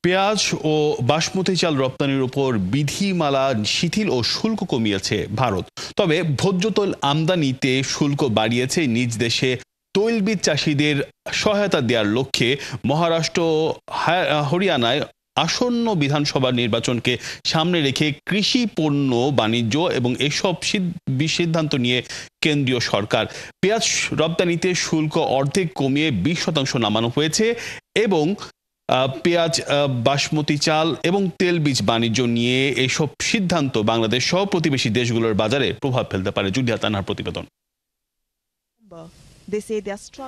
পেঁয়াজ ও বাসমতি চাল রপ্তানির উপর বিধিমালা শিথিল ও শুল্ক কমিয়েছে ভারত। তবে ভোজ্য তৈল আমদানিতে শুল্ক বাড়িয়েছে নিজ দেশে তৈলবীজ চাষিদের সহায়তা দেওয়ার লক্ষ্যে। মহারাষ্ট্র ও হরিয়ানায় আসন্ন বিধানসভা নির্বাচনকে সামনে রেখে কৃষি পণ্য বাণিজ্য এবং এসব সিদ্ধান্ত নিয়ে কেন্দ্রীয় সরকার। পেঁয়াজ রপ্তানিতে শুল্ক অর্ধেক কমিয়ে 20% নামানো হয়েছে এবং পেঁয়াজ, বাসমতি চাল এবং তেলবীজ বাণিজ্য নিয়ে এইসব সিদ্ধান্ত বাংলাদেশ সহ প্রতিবেশী দেশগুলোর বাজারে প্রভাব ফেলতে পারে। জুলিয়া তানহার প্রতিবেদন।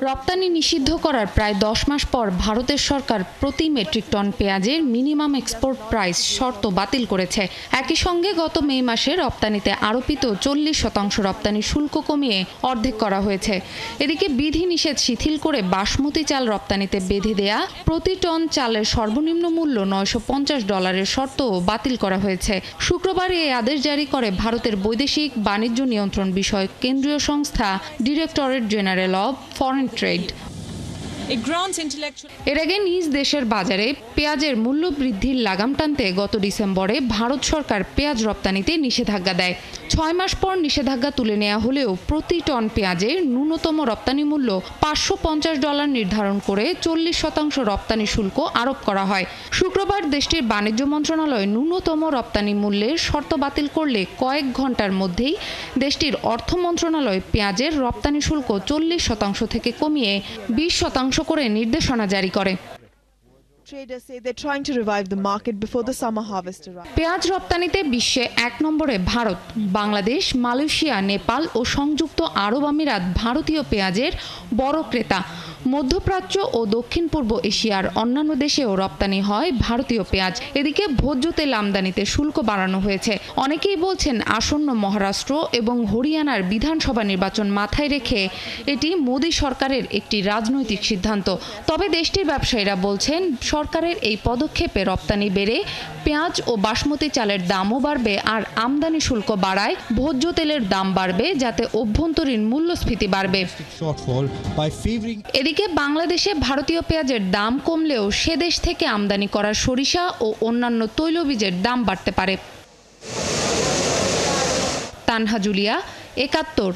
রপ্তানি নিষিদ্ধ করার প্রায় 10 মাস পর ভারতের সরকার প্রতি মেট্রিক টন পেঁয়াজের মিনিমাম এক্সপোর্ট প্রাইস শর্ত বাতিল করেছে। একই সঙ্গে গত মে মাসে রপ্তানিতে আরোপিত 40% রপ্তানি শুল্ক কমিয়ে অর্ধেক করা হয়েছে। এদিকে বিধিনিষেধ শিথিল করে বাসমতি চাল রপ্তানিতে বেঁধে দেয়া প্রতি টন চালের সর্বনিম্ন মূল্য $950 শর্তও বাতিল করা হয়েছে। শুক্রবার এই আদেশ জারি করে ভারতের বৈদেশিক বাণিজ্য নিয়ন্ত্রণ বিষয়ক কেন্দ্রীয় সংস্থা directorate general of foreign trade. এর আগে নিজ দেশের বাজারে পেঁয়াজের মূল্য বৃদ্ধির লাগাম টানতে গত ডিসেম্বরে ভারত সরকার পেঁয়াজ রপ্তানিতে নিষেধাজ্ঞা দেয়। 6 মাস পর নিষেধাজ্ঞা তুলে নেওয়া হলেও প্রতি টন পেঁয়াজের ন্যূনতম রপ্তানি মূল্য $550 নির্ধারণ করে 40% রপ্তানি শুল্ক আরোপ করা হয়। শুক্রবার দেশটির বাণিজ্য মন্ত্রণালয় ন্যূনতম রপ্তানি মূল্যের শর্ত বাতিল করলে কয়েক ঘন্টার মধ্যেই দেশটির অর্থ মন্ত্রণালয় পেঁয়াজের রপ্তানি শুল্ক 40% থেকে কমিয়ে 20% করে নির্দেশনা জারি করে। পেঁয়াজ রপ্তানিতে বিশ্বে 1 নম্বরে ভারত। বাংলাদেশ, মালয়েশিয়া, নেপাল ও সংযুক্ত আরব আমিরাত ভারতীয় পেঁয়াজের বড় ক্রেতা। মধ্যপ্রাচ্য ও দক্ষিণ পূর্ব এশিয়ার অন্যান্য দেশেও রপ্তানি হয় ভারতীয় পেঁয়াজ। এদিকে ভোজ্য তেল আমদানিতে শুল্ক বাড়ানো হয়েছে। অনেকেই বলছেন আসন্ন মহারাষ্ট্র এবং হরিয়ানার বিধানসভা নির্বাচন মাথায় রেখে এটি মোদী সরকারের একটি রাজনৈতিক সিদ্ধান্ত। তবে দেশটির ব্যবসায়ীরা বলছেন সরকারের এই পদক্ষেপে রপ্তানি বেড়ে পেঁয়াজ ও বাসমতি চালের দামও বাড়বে, আর আমদানি শুল্ক বাড়ায় ভোজ্য তেলের দাম বাড়বে, যাতে অভ্যন্তরীণ মূল্যস্ফীতি বাড়বে। এদিকে বাংলাদেশে ভারতীয় পেঁয়াজের দাম কমলেও সে দেশ থেকে আমদানি করা সরিষা ও অন্যান্য তৈলবীজের দাম বাড়তে পারে। তানহা, জুলিয়া, 71।